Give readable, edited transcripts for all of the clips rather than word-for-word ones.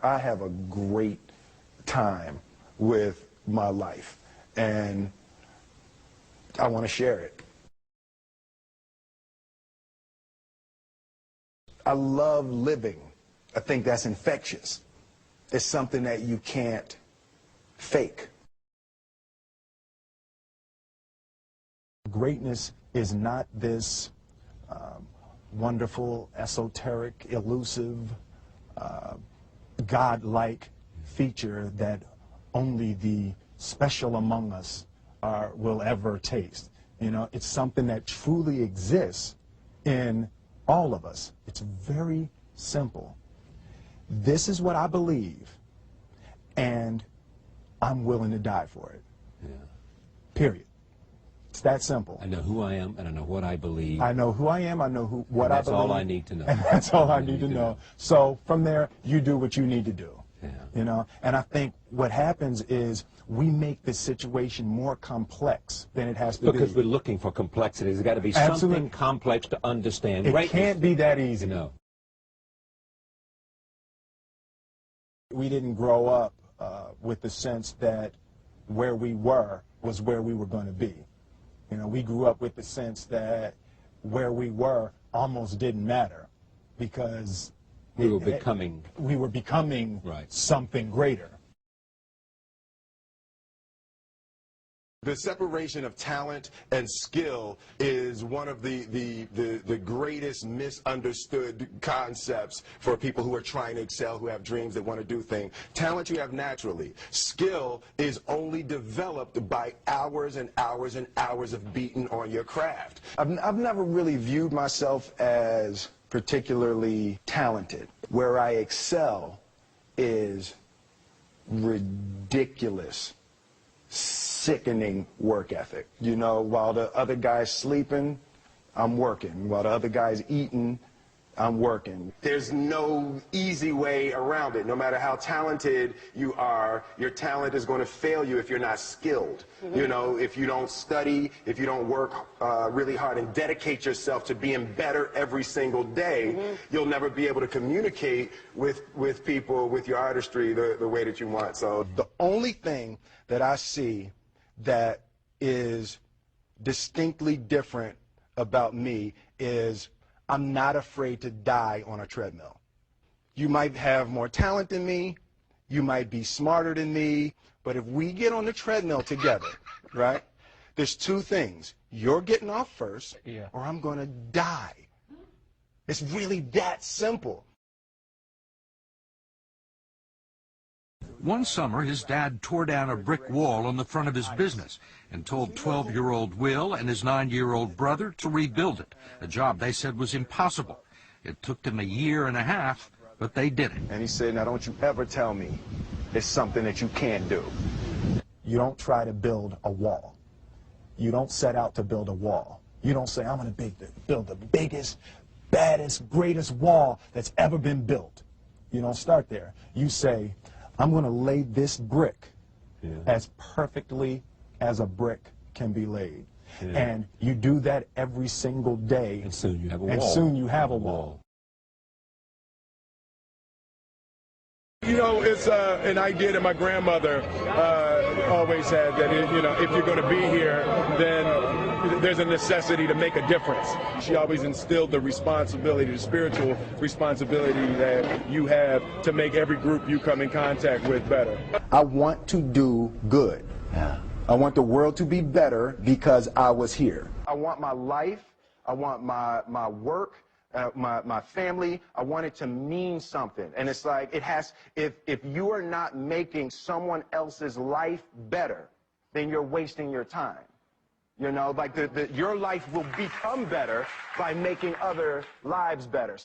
I have a great time with my life, and I want to share it. I love living. I think that's infectious. It's something that you can't fake. Greatness is not this wonderful, esoteric, elusive, God-like feature that only the special among us will ever taste. You know, it's something that truly exists in all of us. It's very simple. This is what I believe, and I'm willing to die for it. Yeah. Period. It's that simple. I know who I am, and I know what I believe. I know who I am, I know what I believe. That's all I need to know. And that's all I need to know. So from there, you do what you need to do. Yeah. You know, and I think what happens is we make the situation more complex than it has to be. Because we're looking for complexity. There's got to be something complex to understand. It can't be that easy. No. We didn't grow up with the sense that where we were was where we were going to be. You know, we grew up with the sense that where we were almost didn't matter because we were becoming right. Something greater. The separation of talent and skill is one of the greatest misunderstood concepts for people who are trying to excel, who have dreams, that want to do things. Talent you have naturally. Skill is only developed by hours and hours and hours of beating on your craft. I've never really viewed myself as particularly talented. Where I excel is ridiculous, sickening work ethic. You know, while the other guy's sleeping, I'm working. While the other guy's eating, I'm working. There's no easy way around it. No matter how talented you are, your talent is going to fail you if you're not skilled. Mm-hmm. You know, if you don't study, if you don't work really hard and dedicate yourself to being better every single day, mm-hmm. you'll never be able to communicate with people, with your artistry, the way that you want. So the only thing that I see that is distinctly different about me is I'm not afraid to die on a treadmill. You might have more talent than me, you might be smarter than me, but if we get on the treadmill together, right, there's two things. You're getting off first, or I'm going to die. It's really that simple. One summer, his dad tore down a brick wall on the front of his business and told 12-year-old Will and his 9-year-old brother to rebuild it, a job they said was impossible. It took them 1.5 years, but they did it. And he said, now don't you ever tell me it's something that you can't do. You don't try to build a wall. You don't set out to build a wall. You don't say, I'm going to build the biggest, baddest, greatest wall that's ever been built. You don't start there. You say, I'm going to lay this brick as perfectly as a brick can be laid. Yeah. And you do that every single day. And soon you have a wall. And soon you have a wall. You know, it's an idea that my grandmother always had, that, you know, if you're going to be here, then there's a necessity to make a difference. She always instilled the responsibility, the spiritual responsibility that you have to make every group you come in contact with better. I want to do good. Yeah. I want the world to be better because I was here. I want my life, I want my work, my family, I want it to mean something. And it's like, it has, if you are not making someone else's life better, then you're wasting your time. You know, like your life will become better by making other lives better.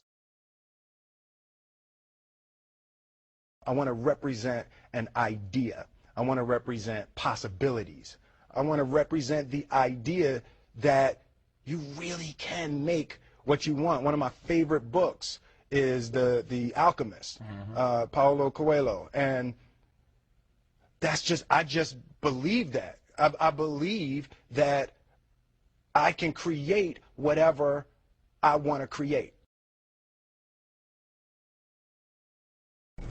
I want to represent an idea. I want to represent possibilities. I want to represent the idea that you really can make what you want. One of my favorite books is The Alchemist, Paulo Coelho, and that's just, I just believe that. I believe that I can create whatever I want to create.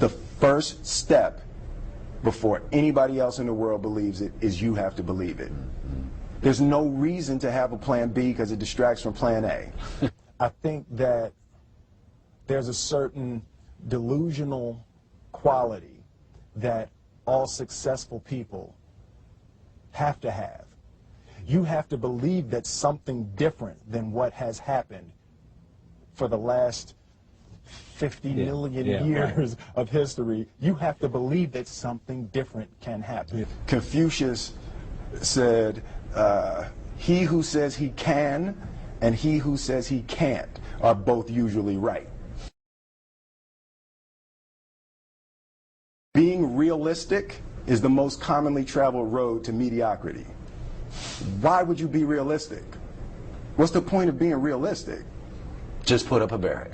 The first step before anybody else in the world believes it is you have to believe it. There's no reason to have a plan B because it distracts from plan A. I think that there's a certain delusional quality that all successful people have to have. You have to believe that something different than what has happened for the last 50 million years of history. You have to believe that something different can happen. Confucius said, he who says he can and he who says he can't are both usually right. Being realistic is the most commonly traveled road to mediocrity. Why would you be realistic? What's the point of being realistic? Just put up a barrier.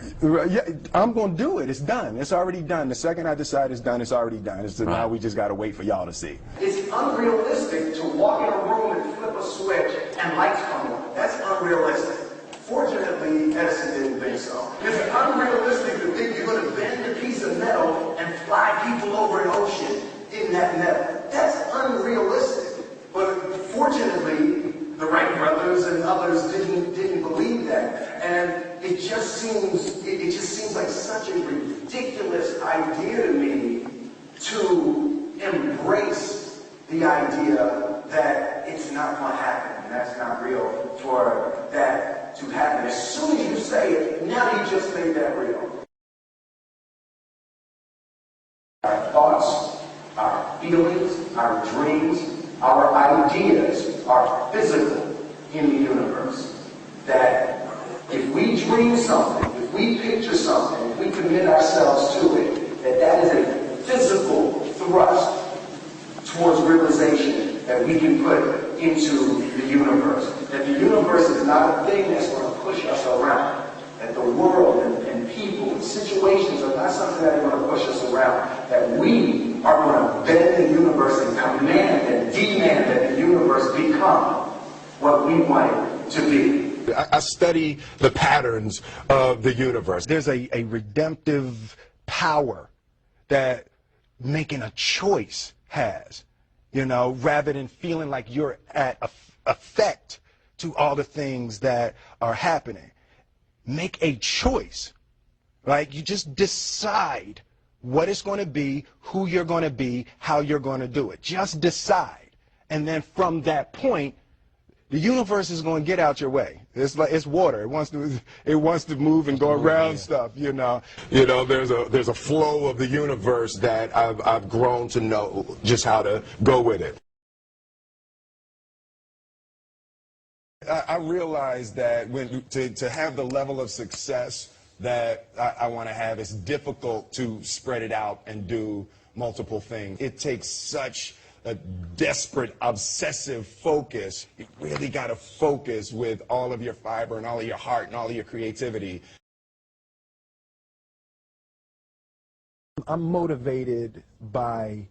Yeah, I'm going to do it. It's done. It's already done. The second I decide it's done, it's already done. Now we just got to wait for y'all to see. It's unrealistic to walk in a room and flip a switch and lights come on. That's unrealistic. Fortunately, Edison didn't think so. It's unrealistic to think you're going to bend a piece of metal and fly people over an ocean in that metal. That's unrealistic. But fortunately, the Wright brothers and others didn't believe that. And it just seems like such a ridiculous idea to me to embrace the idea that it's not going to happen and that's not real for that to happen. As soon as you say it, now you just made that real. Our thoughts, our feelings, our dreams, our ideas are physical in the universe. That if we dream something, if we picture something, if we commit ourselves to it, that is a physical thrust towards realization that we can put into the universe. That the universe is not a thing that's going to push us around. That the world and people and situations are not something that are going to push us around. That we are going to bend the universe and command and demand that the universe become what we want it to be. I study the patterns of the universe. There's a redemptive power that making a choice has, rather than feeling like you're at effect to all the things that are happening. Make a choice. Like, you just decide what it's going to be, who you're going to be, how you're going to do it. Just decide. And then from that point, the universe is going to get out your way. It's like it's water. It wants to move and go around stuff. There's a flow of the universe that I've grown to know just how to go with it. I realize that to have the level of success that I want to have, it's difficult to spread it out and do multiple things. It takes such a desperate, obsessive focus. You really got to focus with all of your fiber and all of your heart and all of your creativity. I'm motivated by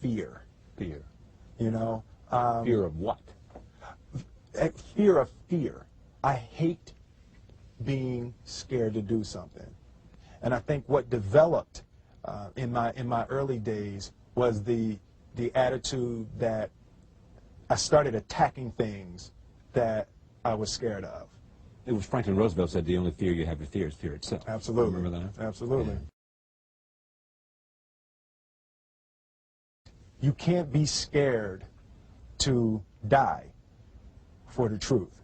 fear. Fear. Fear of what? Fear of fear. I hate being scared to do something. And I think what developed in my early days was the attitude that I started attacking things that I was scared of. It was Franklin Roosevelt said the only fear you have to fear is fear itself. Absolutely. Remember that? Absolutely. Yeah. You can't be scared to die for the truth.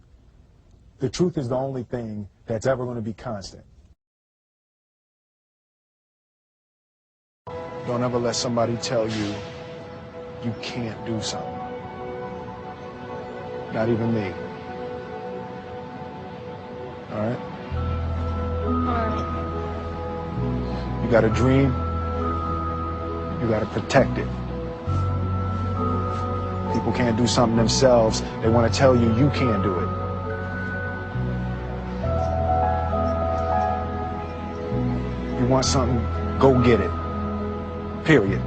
The truth is the only thing that's ever going to be constant. Don't ever let somebody tell you you can't do something. Not even me. All right? All right. You got a dream, you got to protect it. People can't do something themselves. They want to tell you can't do it. You want something, go get it. Period.